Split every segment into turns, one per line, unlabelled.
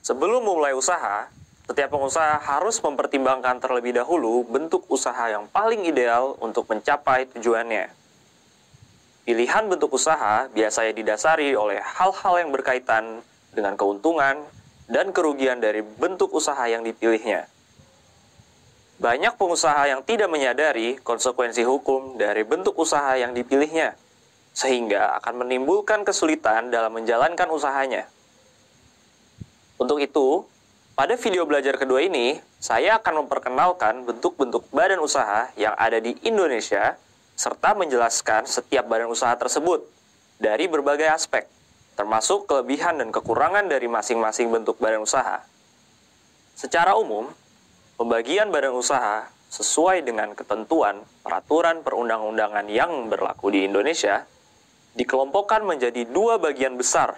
Sebelum memulai usaha, setiap pengusaha harus mempertimbangkan terlebih dahulu bentuk usaha yang paling ideal untuk mencapai tujuannya. Pilihan bentuk usaha biasanya didasari oleh hal-hal yang berkaitan dengan keuntungan dan kerugian dari bentuk usaha yang dipilihnya. Banyak pengusaha yang tidak menyadari konsekuensi hukum dari bentuk usaha yang dipilihnya, sehingga akan menimbulkan kesulitan dalam menjalankan usahanya. Untuk itu, pada video belajar kedua ini, saya akan memperkenalkan bentuk-bentuk badan usaha yang ada di Indonesia, serta menjelaskan setiap badan usaha tersebut dari berbagai aspek, termasuk kelebihan dan kekurangan dari masing-masing bentuk badan usaha. Secara umum, pembagian badan usaha sesuai dengan ketentuan peraturan perundang-undangan yang berlaku di Indonesia dikelompokkan menjadi dua bagian besar,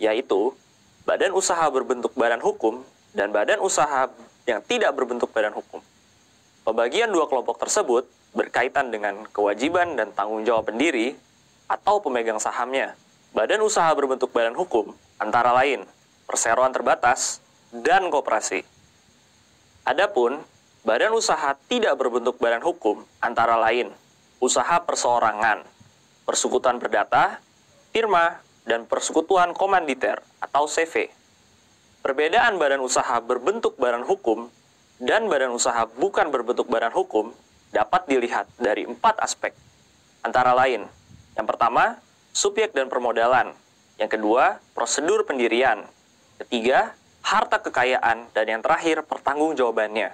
yaitu badan usaha berbentuk badan hukum dan badan usaha yang tidak berbentuk badan hukum. Pembagian dua kelompok tersebut berkaitan dengan kewajiban dan tanggung jawab pendiri atau pemegang sahamnya. Badan usaha berbentuk badan hukum antara lain perseroan terbatas dan koperasi. Adapun badan usaha tidak berbentuk badan hukum antara lain usaha perseorangan, persekutuan perdata, firma, dan persekutuan komanditer atau CV. Perbedaan badan usaha berbentuk badan hukum dan badan usaha bukan berbentuk badan hukum dapat dilihat dari 4 aspek. Antara lain, yang pertama, subjek dan permodalan. Yang kedua, prosedur pendirian. Ketiga, harta kekayaan. Dan yang terakhir, pertanggungjawabannya.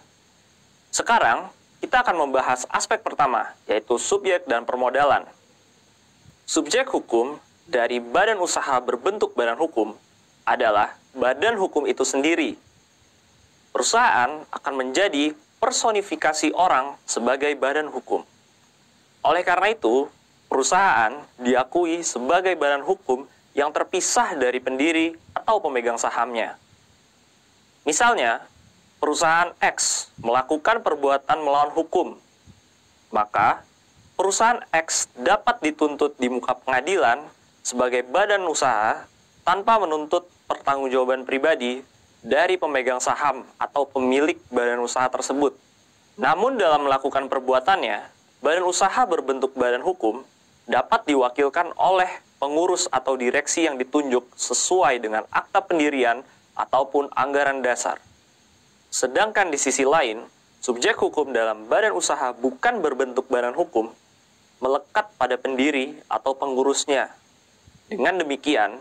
Sekarang, kita akan membahas aspek pertama, yaitu subjek dan permodalan. Subjek hukum dari badan usaha berbentuk badan hukum adalah badan hukum itu sendiri. Perusahaan akan menjadi personifikasi orang sebagai badan hukum. Oleh karena itu, perusahaan diakui sebagai badan hukum yang terpisah dari pendiri atau pemegang sahamnya. Misalnya, perusahaan X melakukan perbuatan melawan hukum, maka perusahaan X dapat dituntut di muka pengadilan sebagai badan usaha tanpa menuntut pertanggungjawaban pribadi dari pemegang saham atau pemilik badan usaha tersebut. Namun dalam melakukan perbuatannya, badan usaha berbentuk badan hukum dapat diwakilkan oleh pengurus atau direksi yang ditunjuk sesuai dengan akta pendirian ataupun anggaran dasar. Sedangkan di sisi lain, subjek hukum dalam badan usaha bukan berbentuk badan hukum melekat pada pendiri atau pengurusnya. Dengan demikian,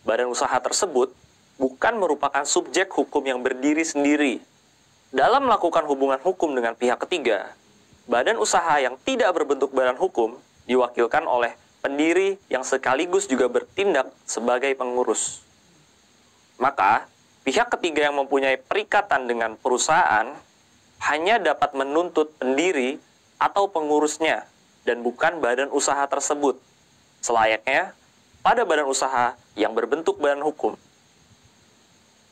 badan usaha tersebut bukan merupakan subjek hukum yang berdiri sendiri. Dalam melakukan hubungan hukum dengan pihak ketiga, badan usaha yang tidak berbentuk badan hukum diwakilkan oleh pendiri yang sekaligus juga bertindak sebagai pengurus. Maka, pihak ketiga yang mempunyai perikatan dengan perusahaan hanya dapat menuntut pendiri atau pengurusnya dan bukan badan usaha tersebut, selayaknya pada badan usaha yang berbentuk badan hukum.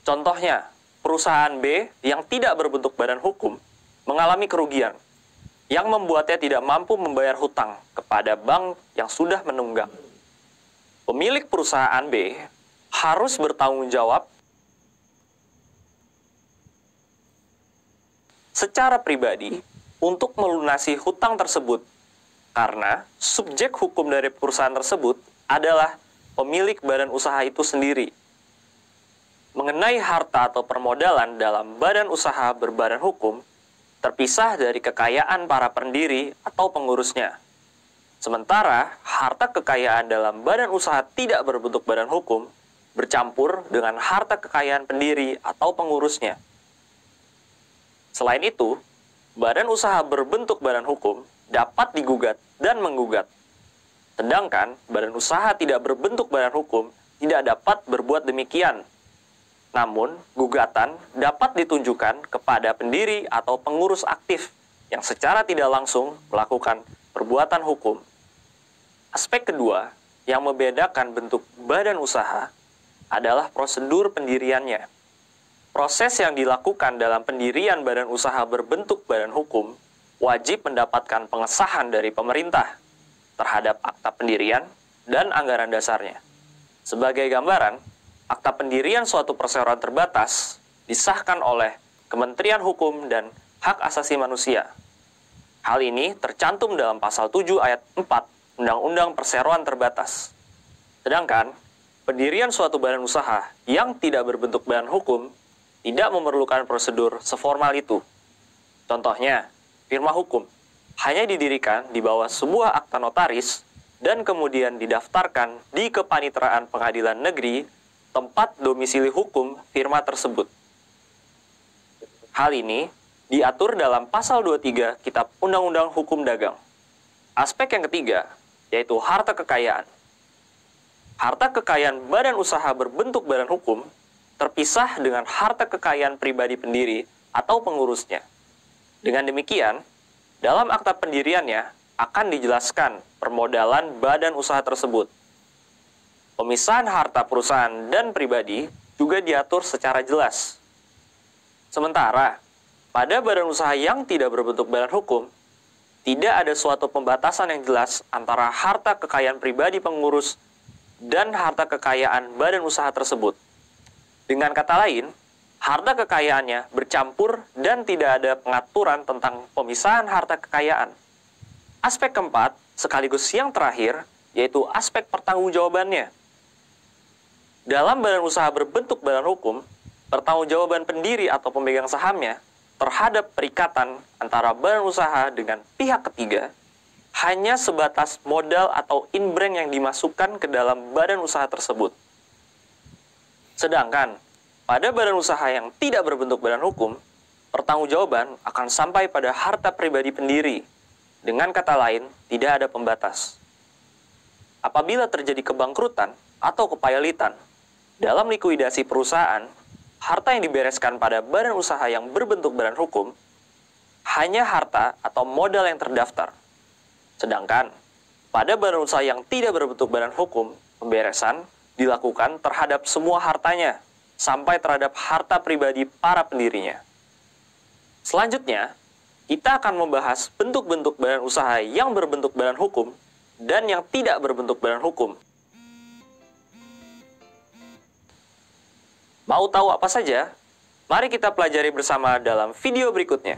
Contohnya, perusahaan B yang tidak berbentuk badan hukum mengalami kerugian yang membuatnya tidak mampu membayar hutang kepada bank yang sudah menunggak. Pemilik perusahaan B harus bertanggung jawab secara pribadi untuk melunasi hutang tersebut karena subjek hukum dari perusahaan tersebut adalah pemilik badan usaha itu sendiri. Mengenai harta atau permodalan dalam badan usaha berbadan hukum, terpisah dari kekayaan para pendiri atau pengurusnya. Sementara, harta kekayaan dalam badan usaha tidak berbentuk badan hukum bercampur dengan harta kekayaan pendiri atau pengurusnya. Selain itu, badan usaha berbentuk badan hukum dapat digugat dan menggugat. Sedangkan badan usaha tidak berbentuk badan hukum tidak dapat berbuat demikian. Namun, gugatan dapat ditunjukkan kepada pendiri atau pengurus aktif yang secara tidak langsung melakukan perbuatan hukum. Aspek kedua yang membedakan bentuk badan usaha adalah prosedur pendiriannya. Proses yang dilakukan dalam pendirian badan usaha berbentuk badan hukum wajib mendapatkan pengesahan dari pemerintah terhadap akta pendirian dan anggaran dasarnya. Sebagai gambaran, akta pendirian suatu perseroan terbatas disahkan oleh Kementerian Hukum dan Hak Asasi Manusia. Hal ini tercantum dalam pasal 7 ayat 4 Undang-Undang Perseroan Terbatas. Sedangkan, pendirian suatu badan usaha yang tidak berbentuk badan hukum tidak memerlukan prosedur seformal itu. Contohnya, firma hukum hanya didirikan di bawah sebuah akta notaris dan kemudian didaftarkan di Kepaniteraan Pengadilan Negeri tempat domisili hukum firma tersebut. Hal ini diatur dalam pasal 23 Kitab Undang-Undang Hukum Dagang. Aspek yang ketiga, yaitu harta kekayaan. Harta kekayaan badan usaha berbentuk badan hukum terpisah dengan harta kekayaan pribadi pendiri atau pengurusnya. Dengan demikian, dalam akta pendiriannya akan dijelaskan permodalan badan usaha tersebut. Pemisahan harta perusahaan dan pribadi juga diatur secara jelas. Sementara, pada badan usaha yang tidak berbentuk badan hukum, tidak ada suatu pembatasan yang jelas antara harta kekayaan pribadi pengurus dan harta kekayaan badan usaha tersebut. Dengan kata lain, harta kekayaannya bercampur dan tidak ada pengaturan tentang pemisahan harta kekayaan. Aspek keempat, sekaligus yang terakhir, yaitu aspek pertanggungjawabannya. Dalam badan usaha berbentuk badan hukum, pertanggungjawaban pendiri atau pemegang sahamnya terhadap perikatan antara badan usaha dengan pihak ketiga hanya sebatas modal atau inbrand yang dimasukkan ke dalam badan usaha tersebut. Sedangkan, pada badan usaha yang tidak berbentuk badan hukum, pertanggungjawaban akan sampai pada harta pribadi pendiri. Dengan kata lain, tidak ada pembatas. Apabila terjadi kebangkrutan atau kepayalitan, dalam likuidasi perusahaan, harta yang dibereskan pada badan usaha yang berbentuk badan hukum hanya harta atau modal yang terdaftar. Sedangkan, pada badan usaha yang tidak berbentuk badan hukum, pemberesan dilakukan terhadap semua hartanya, sampai terhadap harta pribadi para pendirinya. Selanjutnya, kita akan membahas bentuk-bentuk badan usaha yang berbentuk badan hukum dan yang tidak berbentuk badan hukum. Mau tahu apa saja? Mari kita pelajari bersama dalam video berikutnya.